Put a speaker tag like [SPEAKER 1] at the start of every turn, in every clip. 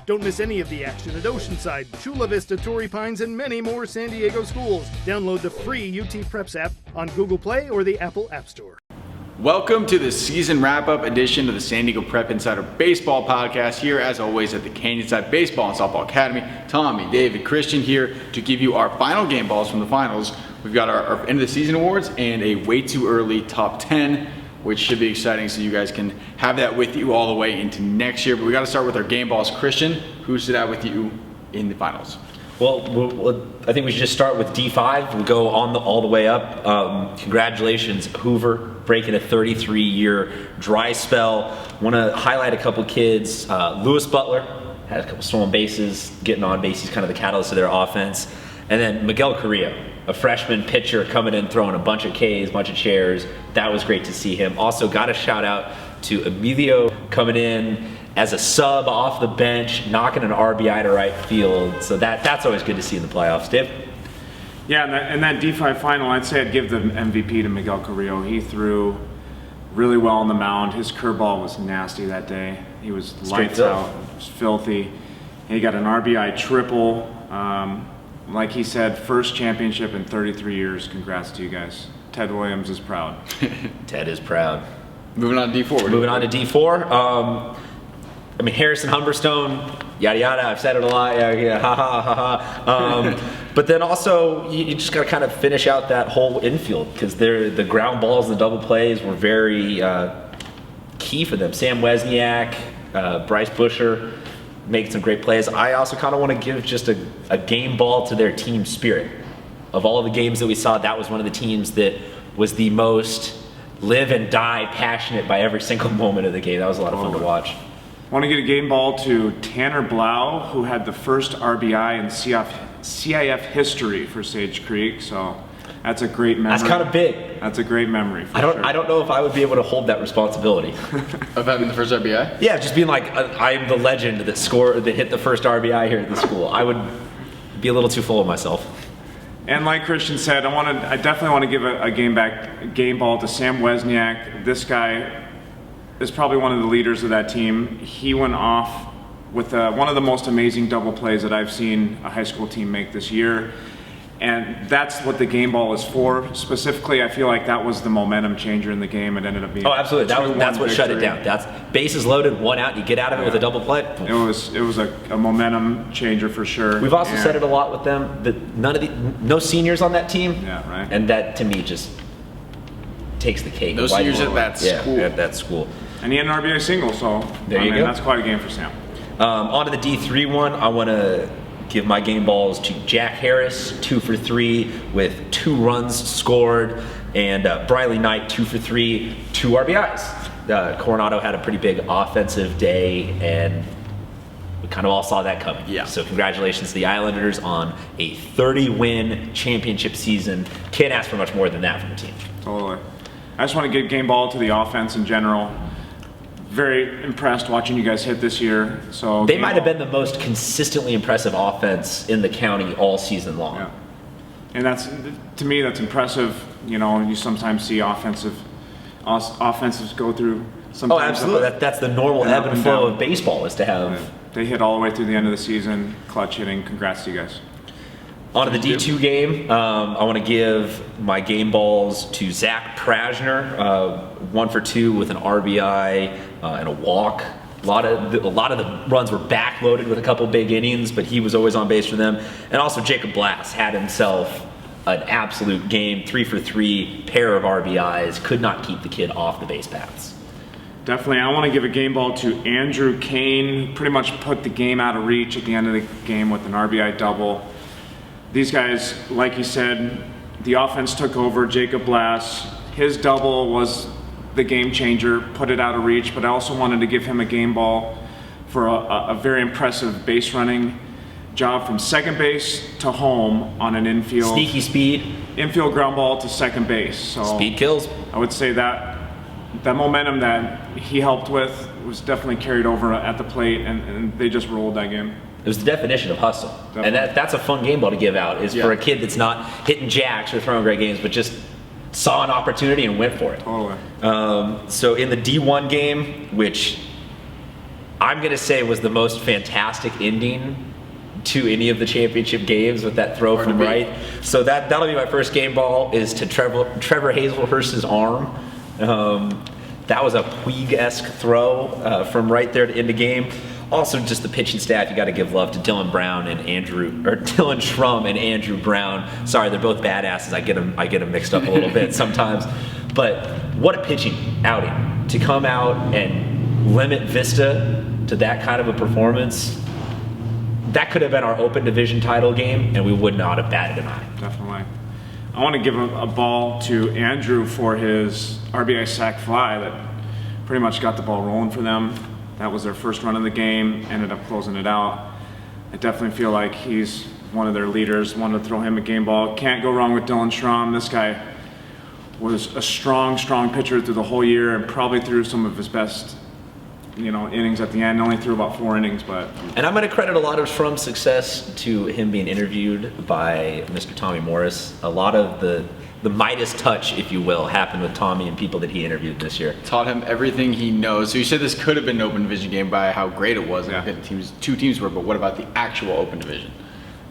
[SPEAKER 1] Don't miss any of the action at Oceanside, Chula Vista, Torrey Pines, and many more San Diego schools. Download the free UT Preps app on Google Play or the Apple App Store.
[SPEAKER 2] Welcome to the season wrap-up edition of the San Diego Prep Insider Baseball Podcast, here as always at the Canyonside Baseball and Softball Academy. Tommy, David, Christian here to give you our final game balls from the finals. We've got our end of the season awards and a way too early top 10, which should be exciting, so you guys can have that with you all the way into next year. But we got to start with our game balls. Christian, who stood out with you in the finals?
[SPEAKER 3] Well, I think we should just start with D5. We'll go all the way up. Congratulations, Hoover, breaking a 33-year dry spell. Want to highlight a couple kids. Lewis Butler had a couple stolen bases, getting on base. He's kind of the catalyst of their offense. And then Miguel Carrillo, a freshman pitcher coming in, throwing a bunch of Ks, bunch of chairs. That was great to see him. Also got a shout out to Emilio coming in as a sub off the bench, knocking an RBI to right field. So that's always good to see in the playoffs. Dave?
[SPEAKER 4] Yeah, in that D5 final, I'd say I'd give the MVP to Miguel Carrillo. He threw really well on the mound. His curveball was nasty that day. He was lights out. It was filthy. He got an RBI triple. Like he said, first championship in 33 years. Congrats to you guys. Ted Williams is proud.
[SPEAKER 3] Ted is proud.
[SPEAKER 2] Moving on to D4.
[SPEAKER 3] Moving on to D4. Harrison Humberstone, yada yada. I've said it a lot. Yeah, ha ha ha ha. But then also, you just got to kind of finish out that whole infield, because the ground balls and the double plays were very key for them. Sam Wesniak, Bryce Busher making some great plays. I also kind of want to give just a game ball to their team spirit. Of all of the games that we saw, that was one of the teams that was the most live and die passionate by every single moment of the game. That was a lot of fun to watch.
[SPEAKER 4] I want to get a game ball to Tanner Blau, who had the first RBI in CIF history for Sage Creek. So that's a great memory.
[SPEAKER 3] That's kind of big.
[SPEAKER 4] That's a great memory. For
[SPEAKER 3] sure.
[SPEAKER 4] Sure.
[SPEAKER 3] I don't know if I would be able to hold that responsibility.
[SPEAKER 2] Of having the first RBI?
[SPEAKER 3] Yeah, just being like, I'm the legend that hit the first RBI here at the school. I would be a little too full of myself.
[SPEAKER 4] And like Christian said, I definitely want to give a game ball to Sam Wesniak. This guy is probably one of the leaders of that team. He went off with one of the most amazing double plays that I've seen a high school team make this year. And that's what the game ball is for. Specifically, I feel like that was the momentum changer in the game. It ended up being
[SPEAKER 3] absolutely. That's what shut it down. That's bases loaded, one out, you get out of it with a double play.
[SPEAKER 4] It was a momentum changer for sure.
[SPEAKER 3] We've also said it a lot with them that no seniors on that team.
[SPEAKER 4] Yeah, right.
[SPEAKER 3] And that to me just takes the cake.
[SPEAKER 2] No seniors at that school.
[SPEAKER 3] Yeah, at that school.
[SPEAKER 4] And he had an RBI single, so
[SPEAKER 3] there you go.
[SPEAKER 4] That's quite a game for Sam.
[SPEAKER 3] On to the D3 one. I want to give my game balls to Jack Harris, 2 for 3 with 2 runs scored, and Briley Knight, 2 for 3, 2 RBIs. Coronado had a pretty big offensive day, and we kind of all saw that coming.
[SPEAKER 2] Yeah.
[SPEAKER 3] So congratulations to the Islanders on a 30-win championship season. Can't ask for much more than that from the team.
[SPEAKER 4] Totally. I just want to give game ball to the offense in general. Very impressed watching you guys hit this year. So
[SPEAKER 3] they might have been the most consistently impressive offense in the county all season long.
[SPEAKER 4] Yeah. And to me, that's impressive. You know, you sometimes see offensives go through some.
[SPEAKER 3] Oh, absolutely. That's the normal ebb and flow of baseball, is to have.
[SPEAKER 4] Yeah. They hit all the way through the end of the season, clutch hitting. Congrats to you guys.
[SPEAKER 3] On to the D2 game, I want to give my game balls to Zach Prasner, 1 for 2 with an RBI and a walk. A lot of the runs were backloaded with a couple big innings, but he was always on base for them. And also Jacob Blass had himself an absolute game, 3 for 3, pair of RBIs, could not keep the kid off the base paths.
[SPEAKER 4] Definitely, I want to give a game ball to Andrew Kane. Pretty much put the game out of reach at the end of the game with an RBI double. These guys, like you said, the offense took over. Jacob Blass, his double was the game changer, put it out of reach, but I also wanted to give him a game ball for a very impressive base running job from second base to home on an infield.
[SPEAKER 3] Sneaky speed.
[SPEAKER 4] Infield ground ball to second base. So
[SPEAKER 3] speed kills.
[SPEAKER 4] I would say that momentum that he helped with was definitely carried over at the plate, and they just rolled that game.
[SPEAKER 3] It was the definition of hustle.
[SPEAKER 4] Definitely.
[SPEAKER 3] And that's a fun game ball to give out, is for a kid that's not hitting jacks or throwing great games, but just saw an opportunity and went for it.
[SPEAKER 4] Totally.
[SPEAKER 3] So in the D1 game, which I'm going to say was the most fantastic ending to any of the championship games with that throw from right. So that'll be my first game ball, is to Trevor Hazelhurst's arm. That was a Puig-esque throw from right there to end the game. Also, just the pitching staff, you got to give love to Dylan Schrum and Andrew Brown. Sorry, they're both badasses. I get them mixed up a little bit sometimes. But what a pitching outing to come out and limit Vista to that kind of a performance. That could have been our Open Division title game, and we would not have batted an eye.
[SPEAKER 4] Definitely. I want to give a ball to Andrew for his RBI sac fly that pretty much got the ball rolling for them. That was their first run of the game, ended up closing it out. I definitely feel like he's one of their leaders. Wanted to throw him a game ball. Can't go wrong with Dylan Schrum. This guy was a strong pitcher through the whole year and probably threw some of his best innings at the end. Only threw about 4 innings, but.
[SPEAKER 3] And I'm going to credit a lot of Schrum's success to him being interviewed by Mr. Tommy Morris. A lot of the Midas touch, if you will, happened with Tommy and people that he interviewed this year.
[SPEAKER 2] Taught him everything he knows. So you said this could have been an Open Division game by how great it was and how good the two teams were, but what about the actual Open Division?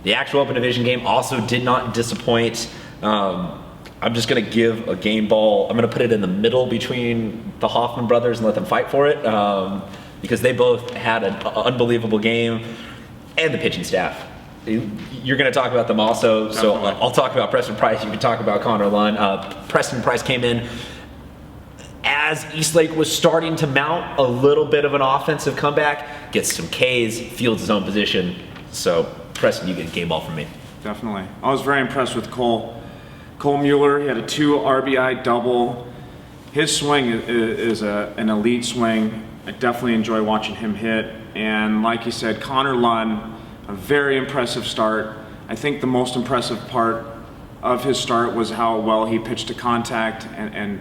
[SPEAKER 3] The actual Open Division game also did not disappoint. I'm just going to give a game ball. I'm going to put it in the middle between the Hoffman brothers and let them fight for it, because they both had an unbelievable game, and the pitching staff. You're going to talk about them also, so I'll talk about Preston Price. You can talk about Connor Lunn. Preston Price came in as Eastlake was starting to mount a little bit of an offensive comeback, gets some Ks, fields his own position. So Preston, you get a game ball from me.
[SPEAKER 4] Definitely. I was very impressed with Cole Mueller. He had a 2 RBI double. His swing is an elite swing. I definitely enjoy watching him hit. And like you said, Connor Lunn, a very impressive start. I think the most impressive part of his start was how well he pitched to contact and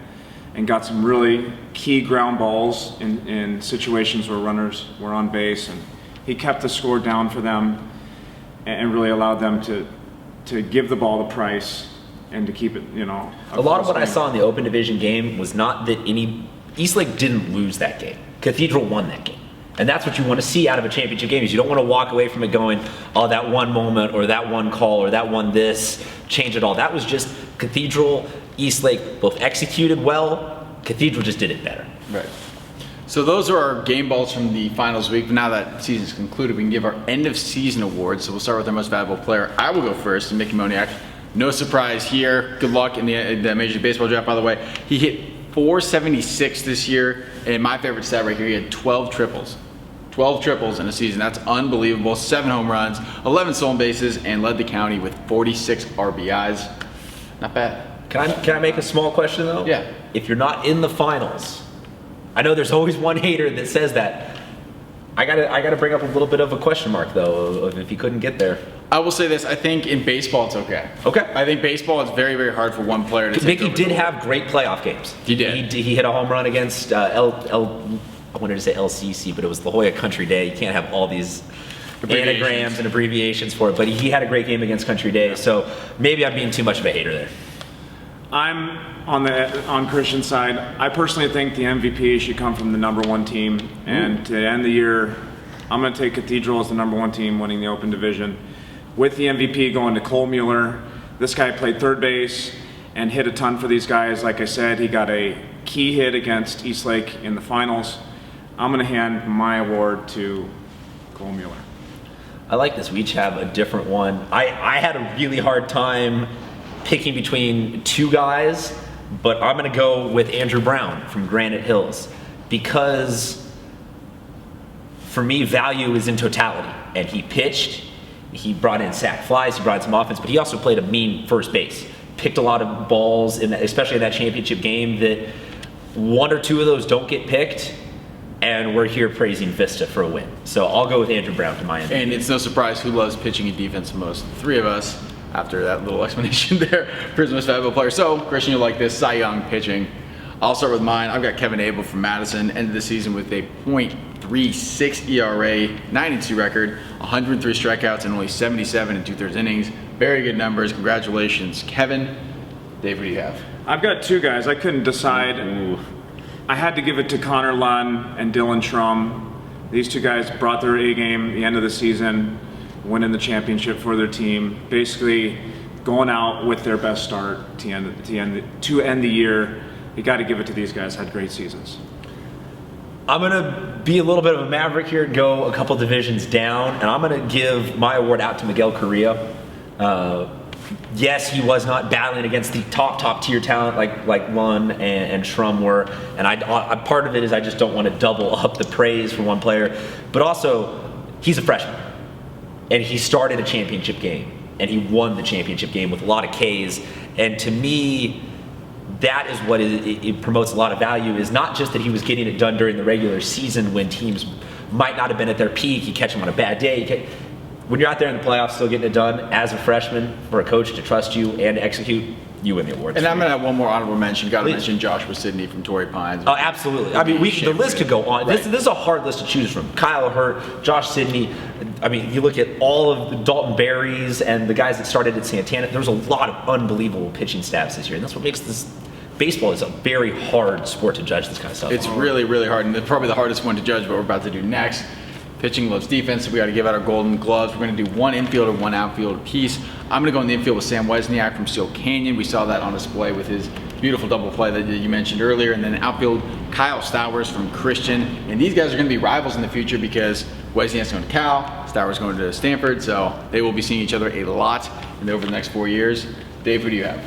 [SPEAKER 4] got some really key ground balls in situations where runners were on base. And he kept the score down for them and really allowed them to give the ball to Price and to keep it,
[SPEAKER 3] a lot of what I saw in the Open Division game was not that Eastlake didn't lose that game. Cathedral won that game. And that's what you want to see out of a championship game, is you don't want to walk away from it going, oh, that one moment or that one call or that one this, change it all. That was just Cathedral, Eastlake both executed well. Cathedral just did it better.
[SPEAKER 2] Right. So those are our game balls from the finals week. But now that season's concluded, we can give our end of season awards. So we'll start with our most valuable player. I will go first, and Mickey Moniak. No surprise here. Good luck in the Major League Baseball draft, by the way. He hit 476 this year, and my favorite stat right here, he had 12 triples. 12 triples in a season. That's unbelievable. 7 home runs, 11 stolen bases, and led the county with 46 RBIs. Not bad.
[SPEAKER 3] Can I make a small question, though?
[SPEAKER 2] Yeah.
[SPEAKER 3] If you're not in the finals, I know there's always one hater that says that. I gotta bring up a little bit of a question mark, though, of if he couldn't get there.
[SPEAKER 2] I will say this, I think in baseball it's okay.
[SPEAKER 3] Okay.
[SPEAKER 2] I think baseball is very, very hard for one player to take
[SPEAKER 3] Mickey
[SPEAKER 2] over
[SPEAKER 3] did
[SPEAKER 2] the
[SPEAKER 3] have great playoff games.
[SPEAKER 2] He did.
[SPEAKER 3] He hit a home run against I wanted to say LCC, but it was La Jolla Country Day. You can't have all these anagrams and abbreviations for it, but he had a great game against Country Day, so maybe I'm being too much of a hater there.
[SPEAKER 4] I'm on Christian's side. I personally think the MVP should come from the #1 team, and to end the year, I'm going to take Cathedral as the #1 team winning the Open Division, with the MVP going to Cole Mueller. This guy played third base and hit a ton for these guys. Like I said, he got a key hit against Eastlake in the finals. I'm going to hand my award to Cole Mueller.
[SPEAKER 3] I like this. We each have a different one. I had a really hard time picking between 2 guys, but I'm going to go with Andrew Brown from Granite Hills, because for me, value is in totality. And he pitched, he brought in sac flies, he brought in some offense, but he also played a mean first base. Picked a lot of balls, especially in that championship game, that 1 or 2 of those don't get picked. And we're here praising Vista for a win. So I'll go with Andrew Brown to my MVP.
[SPEAKER 2] And it's no surprise who loves pitching and defense the most. 3 of us, after that little explanation there, for his most valuable player. So, Christian, you'll like this, Cy Young pitching. I'll start with mine. I've got Kevin Abel from Madison, ended the season with a .36 ERA, 92 record, 103 strikeouts, and only 77 and 2/3 innings. Very good numbers. Congratulations, Kevin. Dave, what do you have?
[SPEAKER 4] I've got 2 guys. I couldn't decide. I had to give it to Connor Lunn and Dylan Schrum. These two guys brought their A game at the end of the season, winning the championship for their team, basically going out with their best start to end the year. You got to give it to these guys. Had great seasons.
[SPEAKER 3] I'm going to be a little bit of a maverick here, go a couple divisions down, and I'm going to give my award out to Miguel Correa. Yes, he was not battling against the top tier talent like Lund and Schrum were, and I part of it is I just don't want to double up the praise for one player, but also he's a freshman, and he started a championship game, and he won the championship game with a lot of Ks, and to me, that is what it promotes a lot of value, is not just that he was getting it done during the regular season when teams might not have been at their peak, you catch them on a bad day, when you're out there in the playoffs still getting it done as a freshman, for a coach to trust you and execute, you win the award.
[SPEAKER 2] And I'm going to have one more honorable mention. Got to mention Joshua Sidney from Torrey Pines.
[SPEAKER 3] Oh, absolutely. I mean, the list could go on. Right. This is a hard list to choose from. Kyle Hurt, Josh Sidney. I mean, you look at all of the Dalton Berries and the guys that started at Santana. There's a lot of unbelievable pitching staffs this year, and that's what makes this baseball is a very hard sport to judge this kind of stuff.
[SPEAKER 2] It's really, really hard, and it's probably the hardest one to judge, what we're about to do next. Pitching loves defense, so we got to give out our golden gloves. We're going to do one infield and one outfield piece. I'm going to go in the infield with Sam Wesniak from Steel Canyon. We saw that on display with his beautiful double play that you mentioned earlier. And then outfield, Kyle Stowers from Christian. And these guys are going to be rivals in the future because Wesniak's going to Cal, Stowers going to Stanford, so they will be seeing each other a lot over the next 4 years. Dave, who do you have?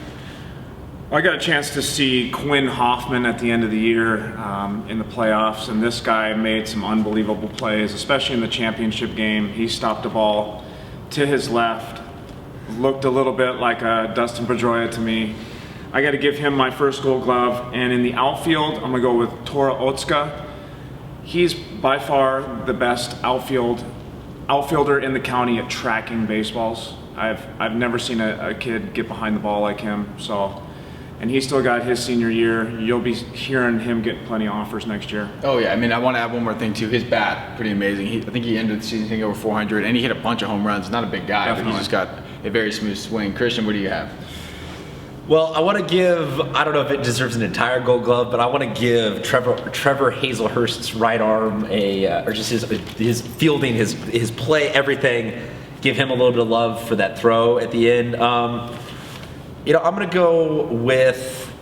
[SPEAKER 4] I got a chance to see Quinn Hoffman at the end of the year in the playoffs, and this guy made some unbelievable plays, especially in the championship game. He stopped a ball to his left, looked a little bit like a Dustin Pedroia to me. I got to give him my first Gold Glove, and in the outfield, I'm going to go with Tora Otska. He's by far the best outfielder in the county at tracking baseballs. I've never seen a kid get behind the ball like him, so. And he still got his senior year. You'll be hearing him get plenty of offers next year.
[SPEAKER 2] Oh yeah, I mean, I want to add one more thing too. His bat, pretty amazing. I think he ended the season hitting over 400, and he hit a bunch of home runs. Not a big guy, Definitely. But he's just got a very smooth swing. Christian, what do you have?
[SPEAKER 3] Well, I want to give, I don't know if it deserves an entire Gold Glove, but I want to give Trevor Hazelhurst's right arm or just his fielding, his play, everything. Give him a little bit of love for that throw at the end. I'm going to go with,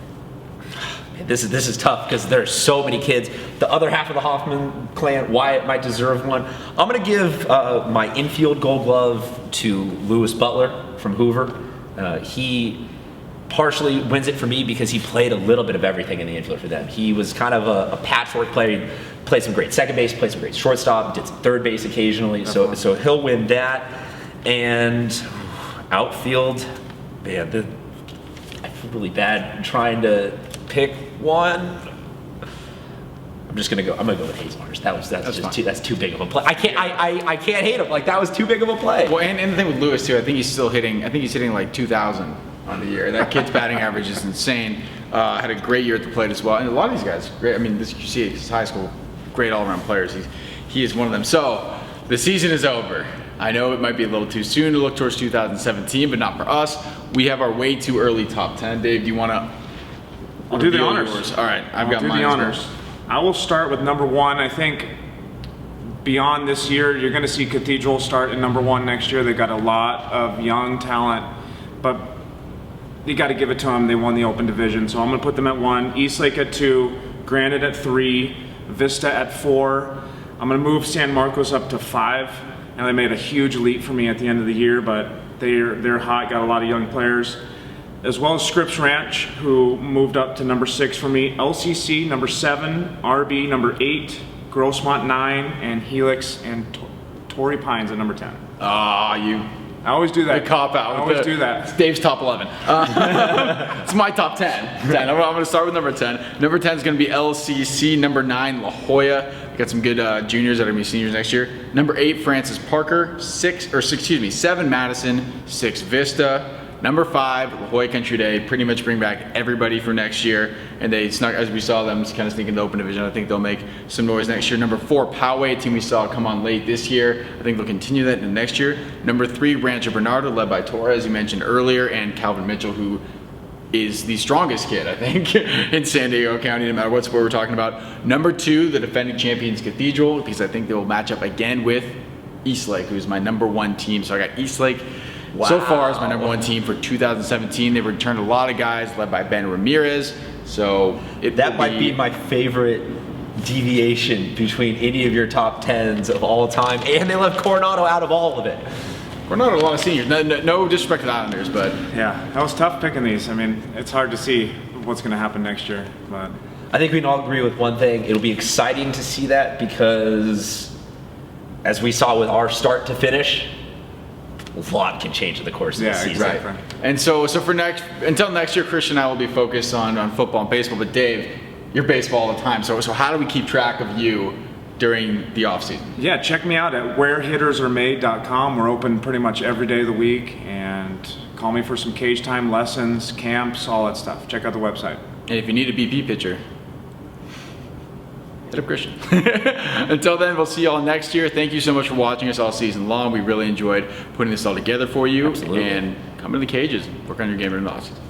[SPEAKER 3] this is tough because there's so many kids. The other half of the Hoffman clan, Wyatt might deserve one. I'm going to give my infield Gold Glove to Lewis Butler from Hoover. He partially wins it for me because he played a little bit of everything in the infield for them. He was kind of a patchwork player. He played some great second base, played some great shortstop, did some third base occasionally. So he'll win that. And outfield, man, I feel really bad trying to pick one. I'm gonna go with Hazelhurst. That's too big of a play. I can't hate him. Like, that was too big of a play.
[SPEAKER 2] Well, and the thing with Lewis too, I think he's hitting like 2,000 on the year. That kid's batting average is insane. Had a great year at the plate as well. And a lot of these guys, great. I mean, you see his high school, great all-around players. He is one of them. So the season is over. I know it might be a little too soon to look towards 2017, but not for us. We have our way too early top 10. Dave, do you want to?
[SPEAKER 4] I'll do the honors.
[SPEAKER 2] Yours? All right, I've got mine.
[SPEAKER 4] I'll do the honors. I will start with number one. I think beyond this year, you're going to see Cathedral start in number one next year. They've got a lot of young talent, but you got to give it to them. They won the Open Division, so I'm going to put them at 1. Eastlake at 2. Granite at 3. Vista at 4. I'm going to move San Marcos up to 5. And they made a huge leap for me at the end of the year, but they're hot, got a lot of young players. As well as Scripps Ranch, who moved up to number 6 for me. LCC, number 7. RB, number 8. Grossmont, 9. And Helix and Torrey Pines at number 10.
[SPEAKER 2] I
[SPEAKER 4] always do that.
[SPEAKER 2] The cop-out.
[SPEAKER 4] I always do that.
[SPEAKER 2] It's Dave's top 11. It's my top 10. I'm going to start with number 10. Number 10 is going to be LCC. Number 9, La Jolla. Got some good juniors that are going to be seniors next year. Number 8, Francis Parker. 7, Madison. 6, Vista. Number 5, La Jolla Country Day. Pretty much bring back everybody for next year. And they snuck, as we saw them kind of sneak in the Open Division. I think they'll make some noise next year. Number 4, Poway, a team we saw come on late this year. I think they'll continue that in the next year. Number 3, Rancho Bernardo, led by Torres, you mentioned earlier, and Calvin Mitchell, who is the strongest kid, I think, in San Diego County, no matter what sport we're talking about. Number 2, the defending champions Cathedral, because I think they will match up again with Eastlake, who's my number 1 team. So I got Eastlake so far as my number 1 team for 2017. They returned a lot of guys led by Ben Ramirez. So
[SPEAKER 3] that might be my favorite deviation between any of your top 10s of all time, and they left Coronado out of all of it.
[SPEAKER 2] We're not a lot of seniors. No disrespect to the Islanders, but
[SPEAKER 4] yeah, that was tough picking these. I mean, it's hard to see what's going to happen next year, but
[SPEAKER 3] I think we can all agree with one thing. It'll be exciting to see that because, as we saw with our start to finish, a lot can change in the course of the season.
[SPEAKER 2] Exactly. Right. And so until next year, Christian and I will be focused on football and baseball. But Dave, you're baseball all the time. So how do we keep track of you during the off season?
[SPEAKER 4] Yeah, check me out at wherehittersaremade.com. We're open pretty much every day of the week, and call me for some cage time lessons, camps, all that stuff. Check out the website.
[SPEAKER 2] And if you need a BP pitcher, hit up Christian. Until then, we'll see you all next year. Thank you so much for watching us all season long. We really enjoyed putting this all together for you.
[SPEAKER 3] Absolutely.
[SPEAKER 2] And come to the cages, work on your game in the off season.